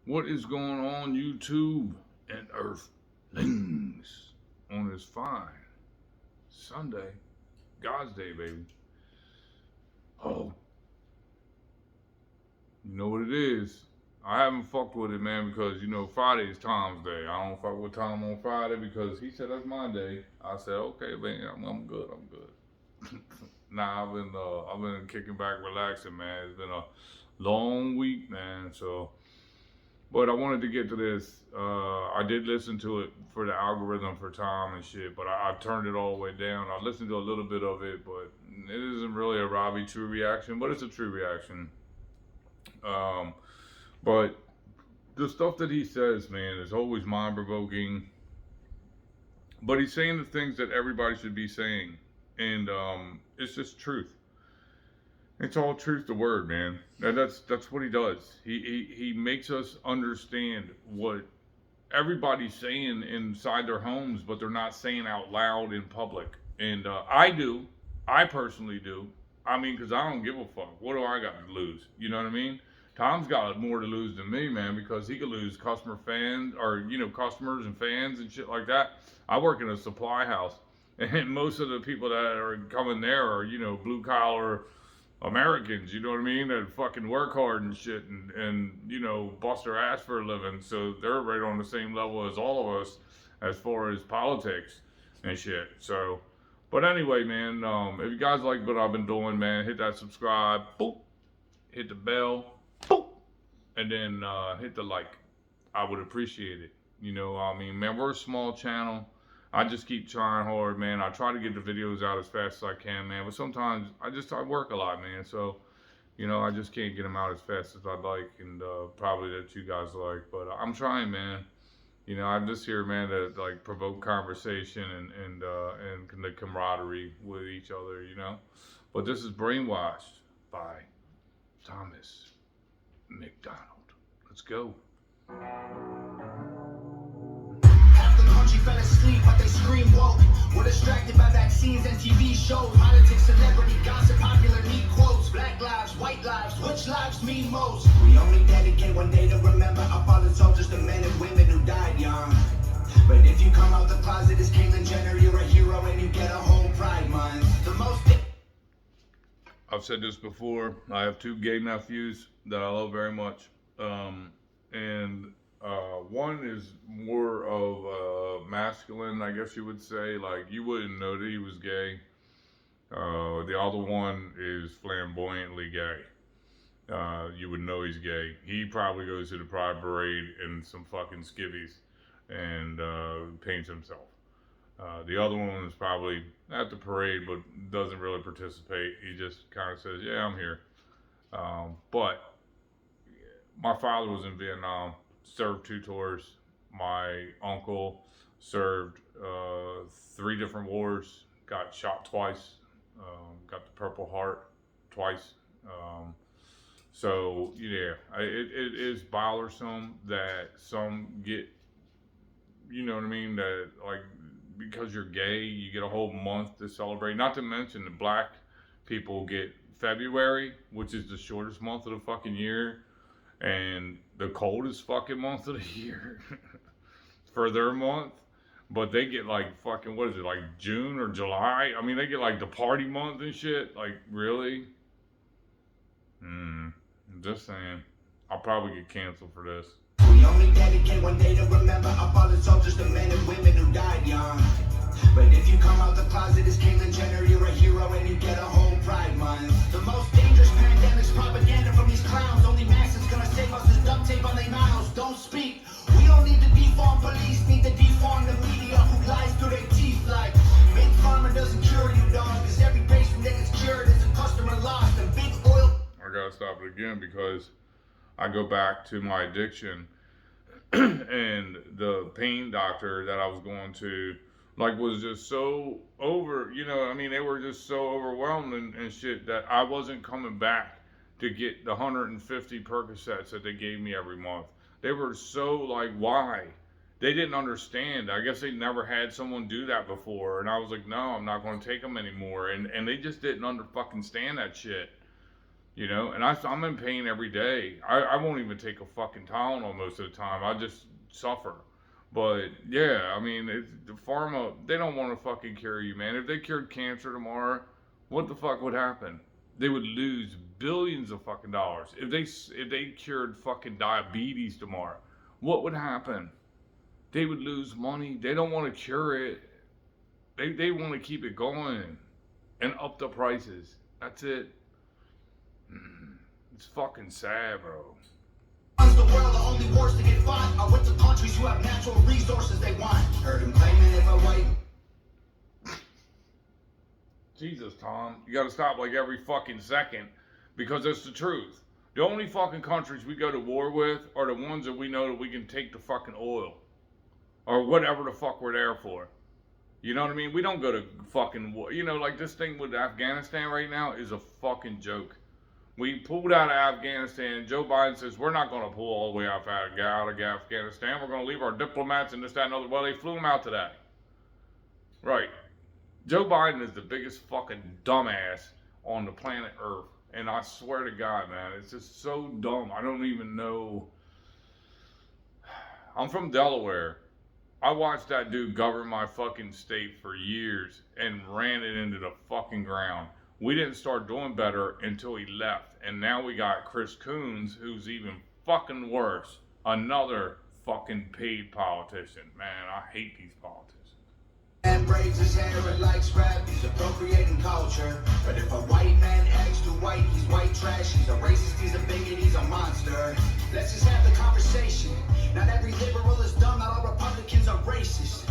What is going on, YouTube and Earthlings, on this fine Sunday, God's Day, baby? Oh, you know what it is? I haven't fucked with it, man, because Friday is Tom's day. I don't fuck with Tom on Friday because he said that's my day. I said, okay, man, I'm good. I'm good. Nah, I've been kicking back, relaxing, man. It's been a long week, man. So. But I wanted to get to this. I did listen to it for the algorithm for Tom and shit, but I turned it all the way down. I listened to a little bit of it, but it isn't really a Robbie true reaction, but it's a true reaction. Um, but the stuff that he says, man, is always mind provoking. But he's saying the things that everybody should be saying, and it's just truth. It's all truth to word, man. And that's what he does. He makes us understand what everybody's saying inside their homes, but they're not saying out loud in public. And I do. I personally do. I mean, because I don't give a fuck. What do I got to lose? You know what I mean? Tom's got more to lose than me, man, because he could lose customers and fans and shit like that. I work in a supply house, and most of the people that are coming there are, blue collar Americans, you know what I mean, that fucking work hard and shit and bust their ass for a living. So they're right on the same level as all of us as far as politics and shit. So, but anyway, man, if you guys like what I've been doing, man, hit that subscribe, boop, hit the bell, boop, and then hit the like. I would appreciate it. Man, we're a small channel. I just keep trying hard, man. I try to get the videos out as fast as I can, man. But sometimes I work a lot, man. So, I just can't get them out as fast as I'd like, and probably that you guys like. But I'm trying, man. I'm just here, man, to like provoke conversation and the camaraderie with each other, But this is Brainwashed by Thomas MacDonald. Let's go. Country fell asleep, but they scream woke. We're distracted by vaccines and TV shows, politics, celebrity gossip, popular neat quotes. Black lives, white lives, which lives mean most? We only dedicate one day to remember our fallen soldiers, the men and women who died young. But if you come out the closet as Caitlyn Jenner, you're a hero and you get a whole Pride Month. The most. I've said this before. I have two gay nephews that I love very much, and one is more of masculine, I guess you would say. Like, you wouldn't know that he was gay. The other one is flamboyantly gay. You would know he's gay. He probably goes to the Pride Parade in some fucking skivvies and paints himself. The other one is probably at the parade but doesn't really participate. He just kind of says, yeah, I'm here. But my father was in Vietnam. Served 2 tours. My uncle served 3 different wars. Got shot twice. Got the Purple Heart twice. So yeah, it is bothersome that some get, you know what I mean, that like because you're gay, you get a whole month to celebrate. Not to mention the black people get February, which is the shortest month of the fucking year, and the coldest fucking month of the year for their month. But they get like fucking, what is it, like June or July? I mean, they get like the party month and shit. Like, really? I'm just saying. I'll probably get canceled for this. We only dedicate one day to remember our fallen soldiers, the men and women who died young. But if you come out the closet as Caitlyn Jenner, you're a hero and you get a whole Pride Month. The most dangerous pandemic's propaganda from these clowns. Only mask that's gonna save us is duct tape on their mouths. Don't speak. We don't need to deform police, need to deform the media who lies through their teeth like Big Pharma doesn't cure you, dog, cause every patient that gets cured is a customer lost. And big oil. I gotta stop it again because I go back to my addiction and the pain doctor that I was going to, like, was just so over, they were just so overwhelmed and shit that I wasn't coming back to get the 150 Percocets that they gave me every month. They were so like, why? They didn't understand. I guess they never had someone do that before. And I was like, no, I'm not going to take them anymore. And they just didn't fucking stand that shit. You know, and I'm in pain every day. I won't even take a fucking Tylenol most of the time. I just suffer. But yeah, I mean, the pharma, they don't want to fucking cure you, man. If they cured cancer tomorrow, what the fuck would happen? They would lose billions of fucking dollars. If they cured fucking diabetes tomorrow, what would happen? They would lose money. They don't want to cure it. They want to keep it going and up the prices. That's it. It's fucking sad, bro. The world, the only wars to get fought are with the countries who have natural resources they want. Heard him claiming if a white. Jesus, Tom, you gotta stop like every fucking second because it's the truth. The only fucking countries we go to war with are the ones that we know that we can take the fucking oil or whatever the fuck we're there for. You know what I mean? We don't go to fucking war. You know, like this thing with Afghanistan right now is a fucking joke. We pulled out of Afghanistan. Joe Biden says we're not going to pull all the way out of Afghanistan. We're going to leave our diplomats and this, that, and other. Well, they flew them out today. Right. Joe Biden is the biggest fucking dumbass on the planet Earth. And I swear to God, man, it's just so dumb. I don't even know. I'm from Delaware. I watched that dude govern my fucking state for years and ran it into the fucking ground. We didn't start doing better until he left. And now we got Chris Coons, who's even fucking worse. Another fucking paid politician. Man, I hate these politicians. Man braids his hair and likes rap, he's appropriating culture. But if a white man acts too white, he's white trash. He's a racist, he's a bigot, he's a monster. Let's just have the conversation. Not every liberal is dumb, not all Republicans are racist.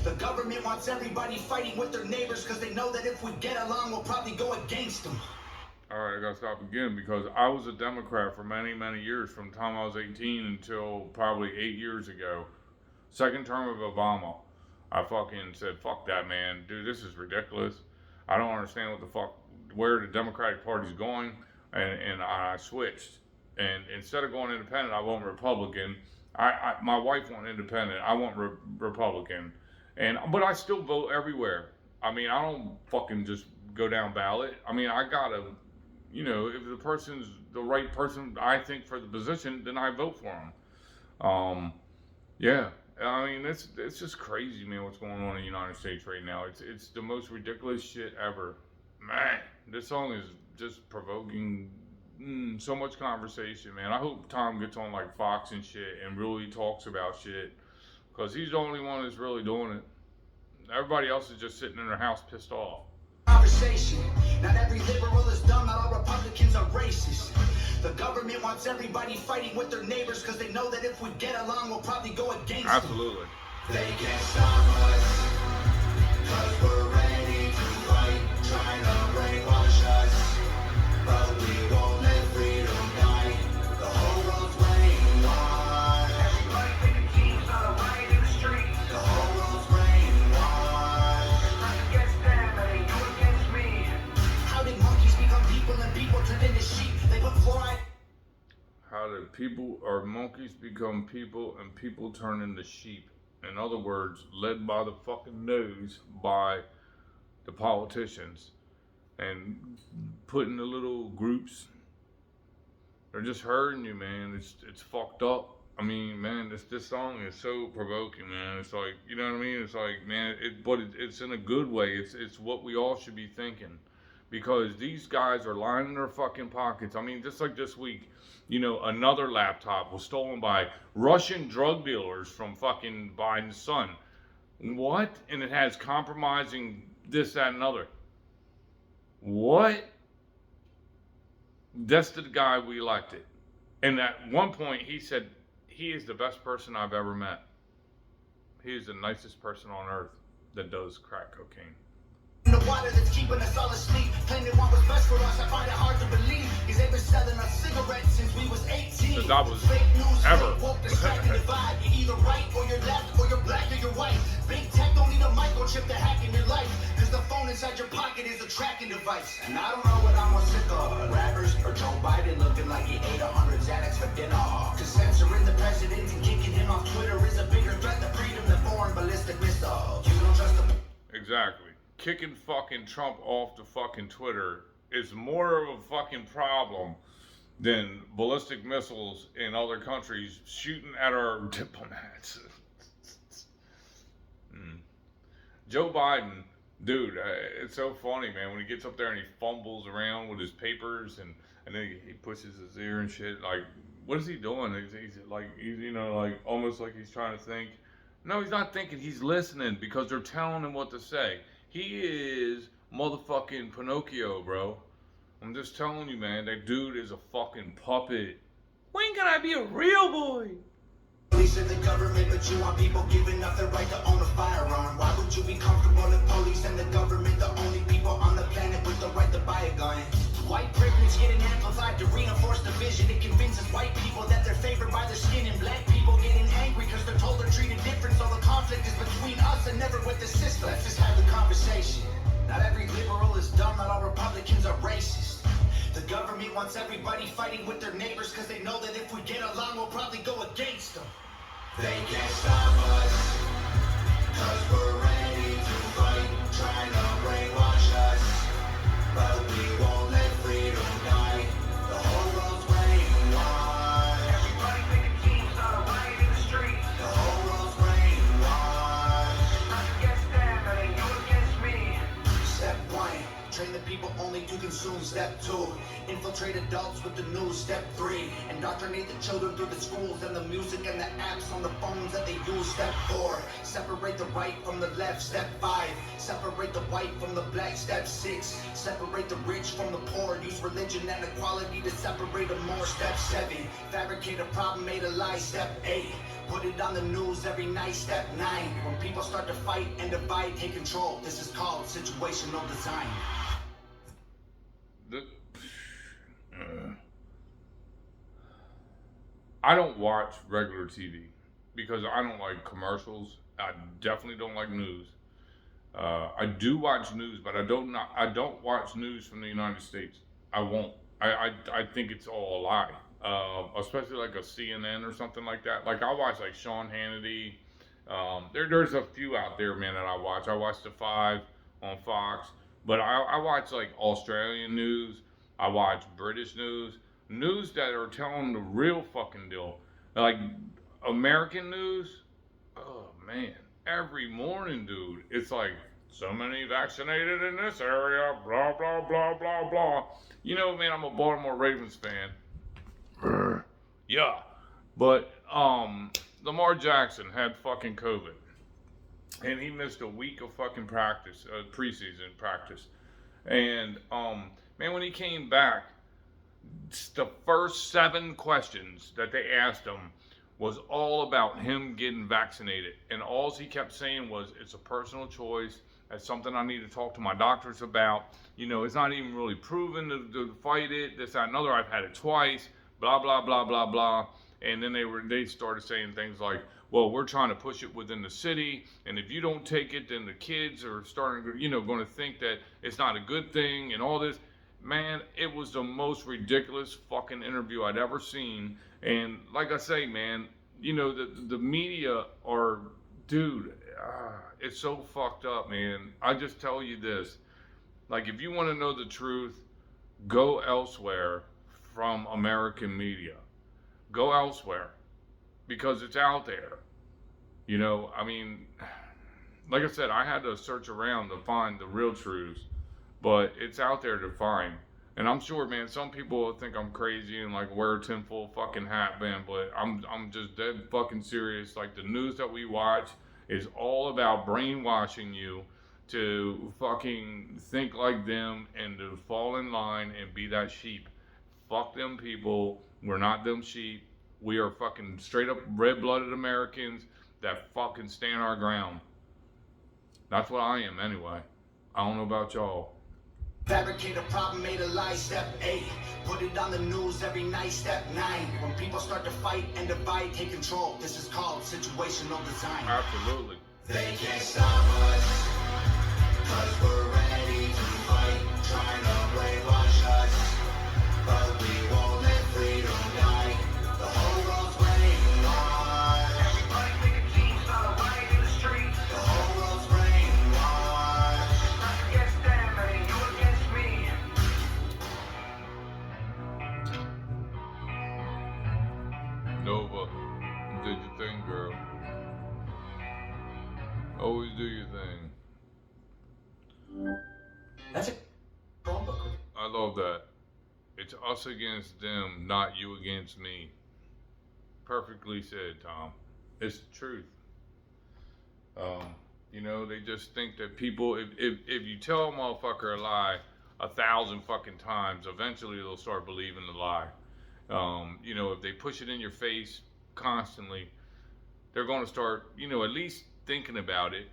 The government wants everybody fighting with their neighbors because they know that if we get along, we'll probably go against them. Alright, I gotta stop again because I was a Democrat for many, many years from the time I was 18 until probably 8 years ago. Second term of Obama. I fucking said, fuck that, man. Dude, this is ridiculous. I don't understand what the fuck, where the Democratic Party's going. And I switched. And instead of going independent, I went Republican. My wife went independent. I went Republican. But I still vote everywhere. I mean, I don't fucking just go down ballot. I mean, I gotta, you know, if the person's the right person, I think, for the position, then I vote for him. Yeah. I mean, it's just crazy, man, what's going on in the United States right now. It's the most ridiculous shit ever. Man, this song is just provoking so much conversation, man. I hope Tom gets on like Fox and shit and really talks about shit, because he's the only one that's really doing it. Everybody else is just sitting in their house pissed off. Conversation. Not every liberal is dumb, not all Republicans are racist. The government wants everybody fighting with their neighbors because they know that if we get along, we'll probably go against them. Absolutely. They can't stop us, cause we're ready to fight, trying to brainwash us. But we won't let freedom die, the whole world's brainwashed. Everybody thinking team's not a riot in the street. The whole world's brainwashed. It's not against them, but they do against me. How did monkeys become people and people turn into sheep? They put fluoride. How did people or monkeys become people and people turn into sheep? In other words, led by the fucking nose by the politicians and put in the little groups. They're just hurting you, man. It's fucked up. I mean, man, this song is so provoking, man. It's like, you know what I mean? It's like, man, it's in a good way. It's what we all should be thinking. Because these guys are lining their fucking pockets. I mean, just like this week, you know, another laptop was stolen by Russian drug dealers from fucking Biden's son. What? And it has compromising this, that, and other. What? That's the guy we elected. And at one point, he said, he is the best person I've ever met. He is the nicest person on earth that does crack cocaine. The water that's keeping us all asleep, claiming what was best for us. I find it hard to believe. He's been selling us cigarettes since we was 18. Since I was fake news, ever. Fake woke, distracted divide. You're either right or you're left, or you're black or you're white. Big tech don't need a microchip to hack in your life, cause the phone inside your pocket is a tracking device. And I don't know what I'm more sick of, rappers or Joe Biden looking like he ate 100 Xanax for dinner. Cause censoring the president and kicking him off Twitter is a bigger threat to freedom than foreign ballistic missiles. You don't trust the... Exactly. Kicking fucking Trump off the fucking Twitter is more of a fucking problem than ballistic missiles in other countries shooting at our diplomats. Joe Biden, dude, it's so funny, man, when he gets up there and he fumbles around with his papers and then he pushes his ear and shit. Like, what is he doing? He's you know, like almost like he's trying to think. No, he's not thinking. He's listening because they're telling him what to say. He is motherfucking Pinocchio, bro. I'm just telling you, man, that dude is a fucking puppet. When can I be a real boy? Police and the government, but you want people giving up their right to own a firearm. Why would you be comfortable if police and the government the only people on the planet with the right to buy a gun? White privilege getting amplified to reinforce division. It convinces white people that they're favored by their skin, and black people getting angry because they're told they're treated different. So the conflict is between us and never with the system. Let's just have the conversation. Not every liberal is dumb, not all Republicans are racist. The government wants everybody fighting with their neighbors because they know that if we get along, we'll probably go against them. They can't stop us, cause we're ready to fight, trying to brainwash us. But we won't let freedom die. The whole world's brainwashed. Everybody pick a team, start a riot in the street. The whole world's brainwashed. Not against them, but ain't you against me. Step 1, train the people only to consume. Step 2, infiltrate adults with the news. Step 3, indoctrinate the children through the schools and the music and the apps on the phones that they use. Step 4, separate the right from the left. Step 5, separate the white from the black. Step 6, separate the rich from the poor. Use religion and equality to separate them more. Step 7, fabricate a problem, made a lie. Step 8, put it on the news every night. Step 9, when people start to fight and divide, take control. This is called situational design. I don't watch regular TV because I don't like commercials. I definitely don't like news. I do watch news, but I don't watch news from the United States. I won't. I think it's all a lie. Especially like a CNN or something like that. Like I watch like Sean Hannity. There's a few out there, man, that I watch. I watch The Five on Fox, but I watch like Australian news. I watch British news that are telling the real fucking deal. Like American news, oh man, every morning, dude, it's like so many vaccinated in this area, blah blah blah blah blah. You know, man, I'm a Baltimore Ravens fan. Yeah, but Lamar Jackson had fucking COVID, and he missed a week of fucking practice, preseason practice, and man, when he came back, the first 7 questions that they asked him was all about him getting vaccinated. And all he kept saying was, it's a personal choice. That's something I need to talk to my doctors about. You know, it's not even really proven to fight it. This, that, and another. I've had it twice. Blah, blah, blah, blah, blah. And then they started saying things like, well, we're trying to push it within the city, and if you don't take it, then the kids are starting, you know, going to think that it's not a good thing and all this. Man, it was the most ridiculous fucking interview I'd ever seen. And like I say, man, you know, the media are, dude, it's so fucked up, man. I just tell you this. Like, if you want to know the truth, go elsewhere from American media. Go elsewhere. Because it's out there. You know, I mean, like I said, I had to search around to find the real truths. But it's out there to find. And I'm sure, man, some people think I'm crazy and like wear a tinfoil fucking hat, man. But I'm just dead fucking serious. Like the news that we watch is all about brainwashing you to fucking think like them and to fall in line and be that sheep. Fuck them people. We're not them sheep. We are fucking straight up red-blooded Americans that fucking stand our ground. That's what I am anyway. I don't know about y'all. Fabricate a problem, made a lie. Step 8, put it on the news every night. Step 9, when people start to fight and divide, take control. This is called situational design. Absolutely. They can't stop us, cause we're ready to fight, trying to brainwash us. But we won't let freedom die. The whole world's brainwashed. Everybody pick a team, start a riot in the street. The whole world's brainwashed. Not against them, but ain't you against me. thing, girl. Always do your thing. That's a Chromebook. I love that. It's us against them, not you against me. Perfectly said, Tom. It's the truth. You know, they just think that people, if you tell a motherfucker a lie 1,000 fucking times, eventually they'll start believing the lie. You know, if they push it in your face constantly, they're going to start, you know, at least thinking about it.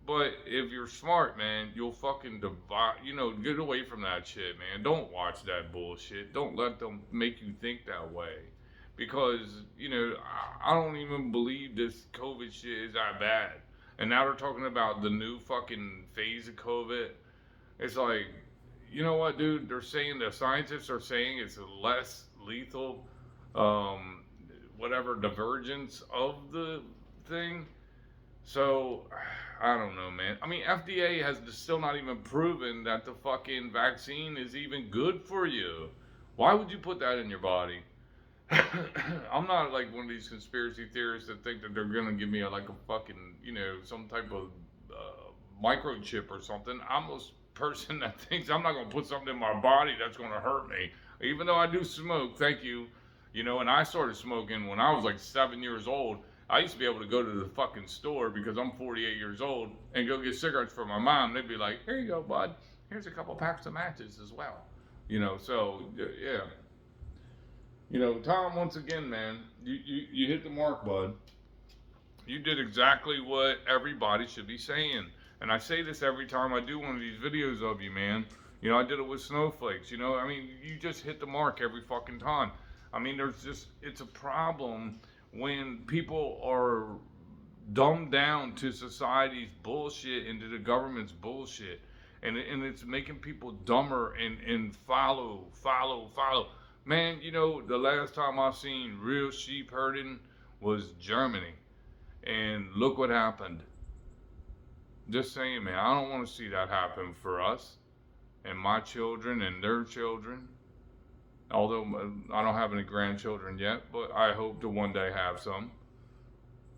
But if you're smart, man, you'll fucking divide, you know, get away from that shit, man. Don't watch that bullshit. Don't let them make you think that way. Because, you know, I don't even believe this COVID shit is that bad. And now they're talking about the new fucking phase of COVID. It's like, you know what, dude? They're saying, the scientists are saying it's a less lethal, whatever, divergence of the thing. So, I don't know, man. I mean, FDA has still not even proven that the fucking vaccine is even good for you. Why would you put that in your body? I'm not like one of these conspiracy theorists that think that they're gonna give me a fucking, you know, some type of microchip or something. I'm a person that thinks I'm not gonna put something in my body that's gonna hurt me. Even though I do smoke, thank you. You know, and I started smoking when I was like 7 years old. I used to be able to go to the fucking store because I'm 48 years old and go get cigarettes for my mom. They'd be like, here you go, bud. Here's a couple packs of matches as well. You know, so, yeah. You know, Tom, once again, man, you hit the mark, bud. You did exactly what everybody should be saying. And I say this every time I do one of these videos of you, man. You know, I did it with snowflakes. You know, I mean, you just hit the mark every fucking time. I mean, it's a problem when people are dumbed down to society's bullshit and to the government's bullshit. And it's making people dumber and follow. Man, you know, the last time I seen real sheep herding was Germany. And look what happened. Just saying, man, I don't want to see that happen for us and my children and their children. Although I don't have any grandchildren yet, but I hope to one day have some.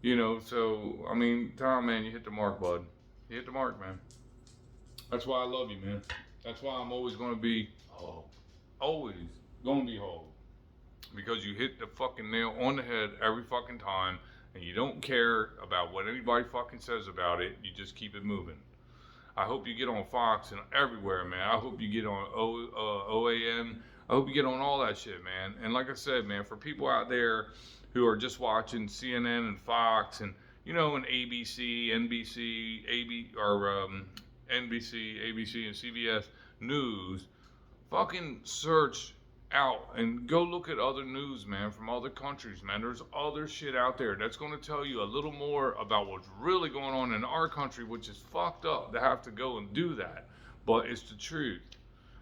You know, so, I mean, Tom, man, you hit the mark, bud. You hit the mark, man. That's why I love you, man. That's why I'm always going to be whole. Always going to be whole. Because you hit the fucking nail on the head every fucking time, and you don't care about what anybody fucking says about it. You just keep it moving. I hope you get on Fox and everywhere, man. I hope you get on OAN. I hope you get on all that shit, man. And like I said, man, for people out there who are just watching CNN and Fox and, you know, and ABC, NBC, NBC, ABC, and CBS News, fucking search out and go look at other news, man, from other countries, man. There's other shit out there that's going to tell you a little more about what's really going on in our country, which is fucked up to have to go and do that. But it's the truth.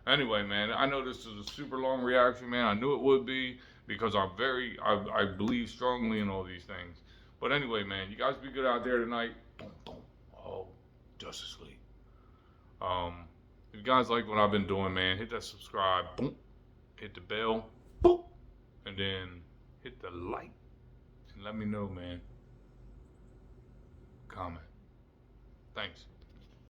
Anyway, man, I know this is a super long reaction, man. I knew it would be because I believe strongly in all these things. But anyway, man, you guys be good out there tonight. Oh, Justice League. If you guys like what I've been doing, man, hit that subscribe, boom, hit the bell, boom, and then hit the like, and let me know, man. Comment. Thanks.